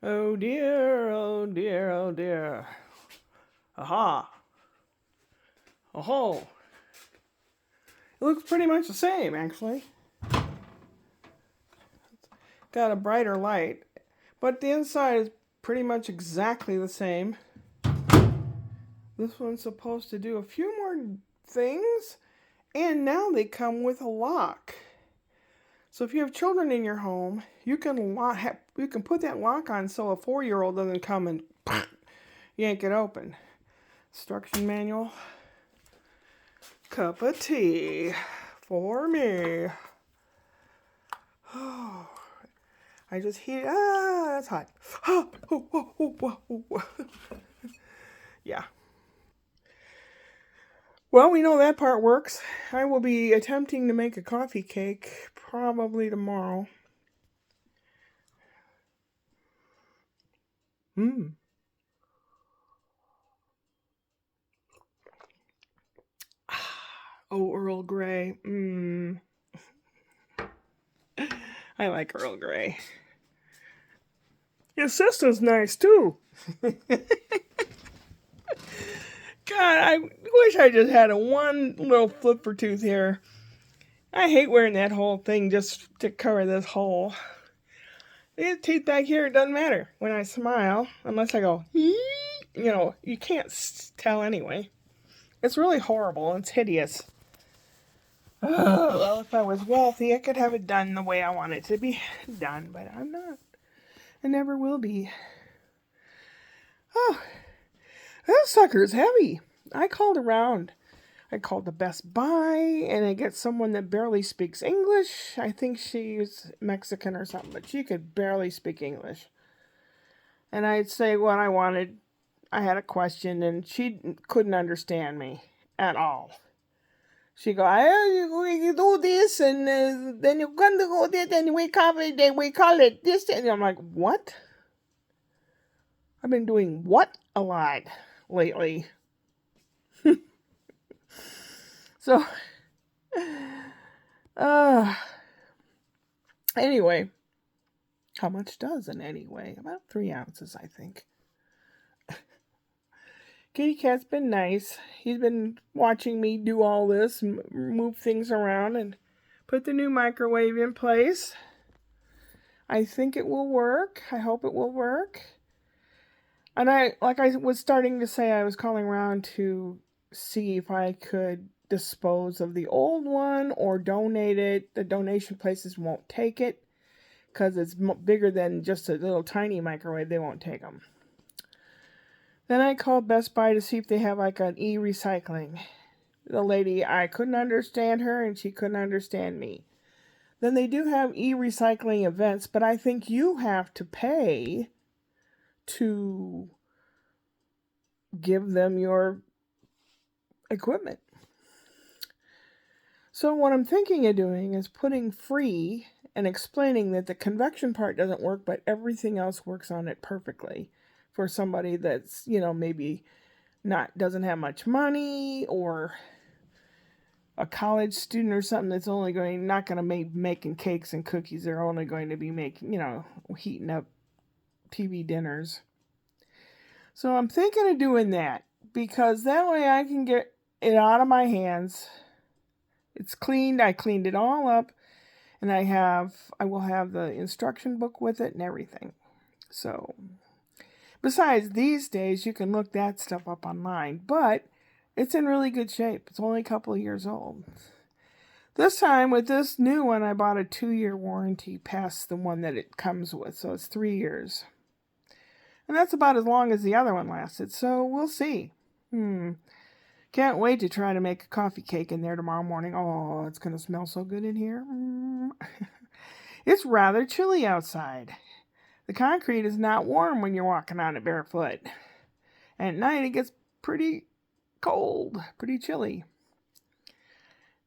Oh dear, oh dear, oh dear. Aha. Oh, it looks pretty much the same, actually. Got a brighter light, but the inside is pretty much exactly the same. This one's supposed to do a few more things, and now they come with a lock. So if you have children in your home, you can put that lock on so a 4-year-old doesn't come and yank it open. Instruction manual. Cup of tea for me. Oh, I just heat. That's hot. Yeah. Well, we know that part works. I will be attempting to make a coffee cake probably tomorrow. Mmm. Oh, Earl Grey. Mmm. I like Earl Grey. His sister's nice too. God, I wish I just had a one little flipper tooth here. I hate wearing that whole thing just to cover this hole. These teeth back here, it doesn't matter when I smile, unless I go, you can't tell anyway. It's really horrible. It's hideous. Well, if I was wealthy, I could have it done the way I want it to be done, but I'm not. I never will be. Oh, that sucker's heavy. I called around. I called the Best Buy, and I get someone that barely speaks English. I think she's Mexican or something, but she could barely speak English. And I'd say what I wanted. I had a question, and she couldn't understand me at all. She go, you do this, and then you're going to go there, and we call it this, and I'm like, what? I've been doing what a lot lately. So, uh, anyway, how much does an anyway? About 3 ounces, I think. Kitty Cat's been nice. He's been watching me do all this, move things around, and put the new microwave in place. I think it will work. I hope it will work. And like I was starting to say, I was calling around to see if I could dispose of the old one or donate it. The donation places won't take it because it's bigger than just a little tiny microwave. They won't take them. Then I called Best Buy to see if they have like an e-recycling. The lady, I couldn't understand her and she couldn't understand me. Then they do have e-recycling events, but I think you have to pay to give them your equipment. So what I'm thinking of doing is putting free and explaining that the convection part doesn't work, but everything else works on it perfectly for somebody that's, maybe doesn't have much money, or a college student or something that's not going to be making cakes and cookies. They're only going to be making, heating up TV dinners. So I'm thinking of doing that because that way I can get it out of my hands. It's cleaned. I cleaned it all up, and I will have the instruction book with it and everything. So, besides, these days you can look that stuff up online, but it's in really good shape. It's only a couple of years old. This time with this new one, I bought a 2-year warranty past the one that it comes with, so it's 3 years. And that's about as long as the other one lasted, so we'll see. Can't wait to try to make a coffee cake in there tomorrow morning. Oh, it's going to smell so good in here. It's rather chilly outside. The concrete is not warm when you're walking on it barefoot. And at night it gets pretty cold, pretty chilly.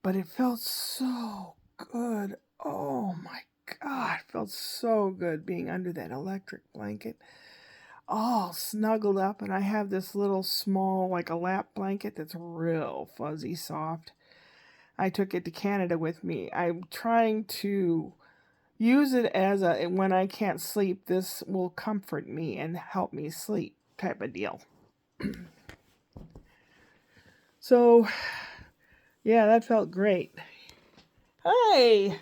But it felt so good. Oh my God, it felt so good being under that electric blanket. All snuggled up, and I have this little small, like a lap blanket that's real fuzzy soft. I took it to Canada with me. I'm trying to use it as a when I can't sleep, this will comfort me and help me sleep type of deal. So, yeah, that felt great. Hey!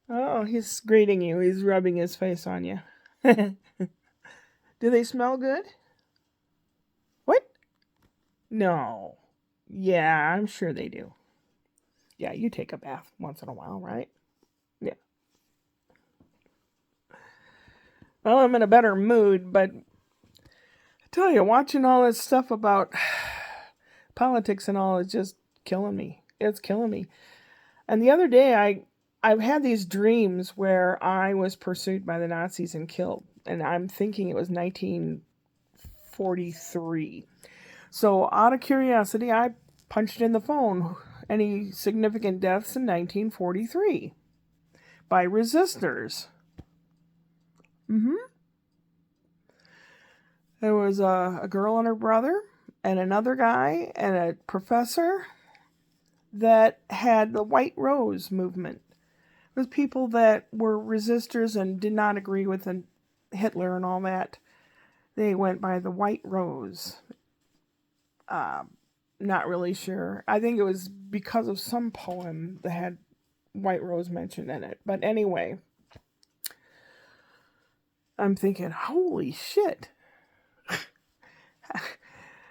Oh, he's greeting you. He's rubbing his face on you. Do they smell good? What? No. Yeah, I'm sure they do. Yeah, you take a bath once in a while, right? Yeah. Well, I'm in a better mood, but I tell you, watching all this stuff about politics and all is just killing me. It's killing me. And the other day, I've had these dreams where I was pursued by the Nazis and killed, and I'm thinking it was 1943. So, out of curiosity, I punched in the phone any significant deaths in 1943 by resistors. Mm-hmm. There was a girl and her brother, and another guy, and a professor that had the White Rose movement. It was people that were resistors and did not agree with Hitler and all that. They went by the White Rose. Not really sure. I think it was because of some poem that had White Rose mentioned in it. But anyway, I'm thinking, holy shit.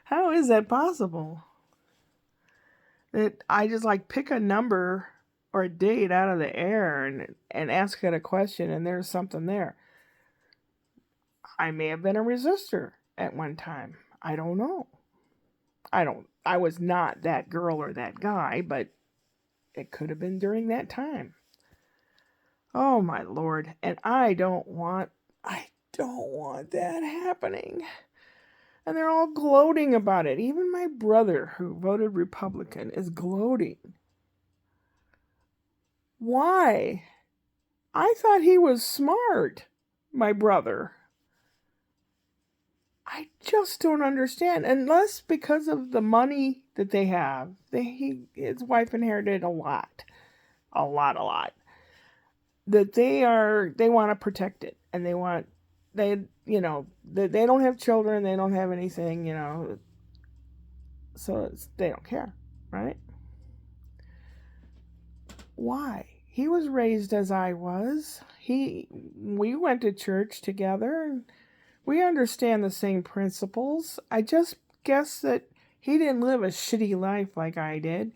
How is that possible? That I just like pick a number or a date out of the air and ask it a question and there's something there. I may have been a resistor at one time. I don't know. I was not that girl or that guy, but it could have been during that time. Oh my Lord. And I don't want that happening. And they're all gloating about it. Even my brother, who voted Republican, is gloating. Why? I thought he was smart, my brother. I just don't understand. Unless because of the money that they have, his wife inherited a lot. That they want to protect it, and they don't have children, they don't have anything, so they don't care, right? Why? He was raised as I was. We went to church together, and we understand the same principles. I just guess that he didn't live a shitty life like I did.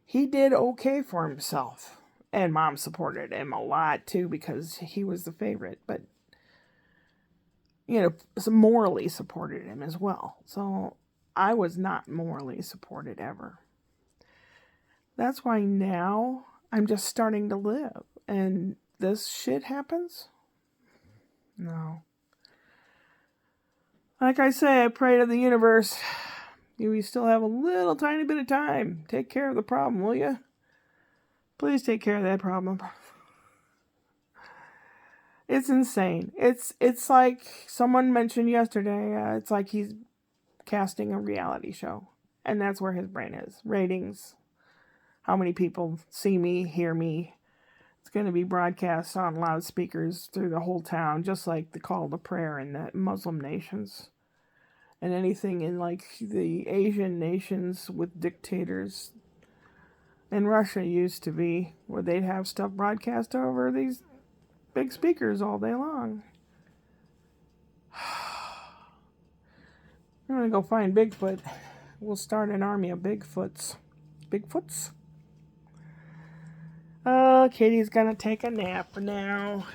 He did okay for himself. And Mom supported him a lot, too, because he was the favorite. But, morally supported him as well. So I was not morally supported ever. That's why now I'm just starting to live. And this shit happens? No. Like I say, I pray to the universe. We still have a little tiny bit of time. Take care of the problem, will you? Please take care of that problem. It's insane. It's like someone mentioned yesterday. It's like he's casting a reality show. And that's where his brain is. Ratings. How many people see me, hear me. It's going to be broadcast on loudspeakers through the whole town, just like the call to prayer in the Muslim nations. And anything in like the Asian nations with dictators. And Russia used to be, where they'd have stuff broadcast over these big speakers all day long. I'm gonna go find Bigfoot. We'll start an army of Bigfoots. Bigfoots? Oh, Katie's gonna take a nap now.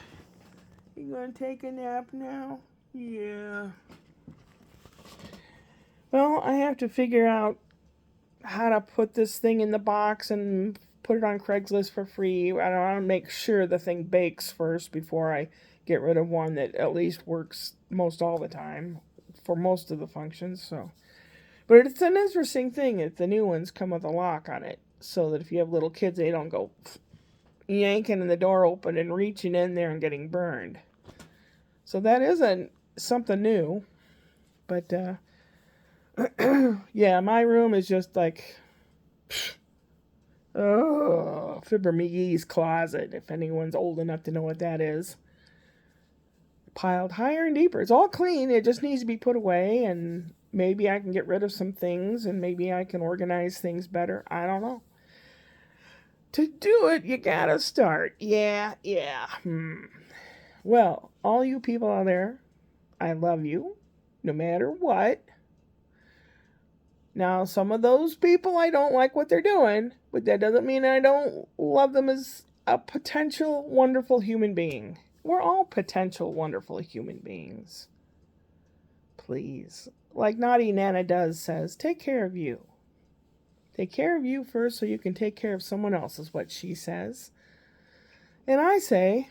You gonna take a nap now? Yeah. Well, I have to figure out how to put this thing in the box and put it on Craigslist for free. I want to make sure the thing bakes first before I get rid of one that at least works most all the time for most of the functions. So, but it's an interesting thing that the new ones come with a lock on it, so that if you have little kids, they don't go yanking the door open and reaching in there and getting burned. So that isn't something new, but yeah, my room is just like Oh, Fibber McGee's closet, if anyone's old enough to know what that is. Piled higher and deeper. It's all clean. It just needs to be put away, and maybe I can get rid of some things, and maybe I can organize things better. I don't know. To do it, you gotta start. Yeah. Well, all you people out there, I love you, no matter what. Now, some of those people, I don't like what they're doing, but that doesn't mean I don't love them as a potential wonderful human being. We're all potential wonderful human beings. Please. Like Naughty Nana does says, take care of you. Take care of you first so you can take care of someone else, is what she says. And I say,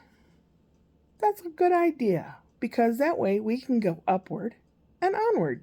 that's a good idea, because that way we can go upward and onward.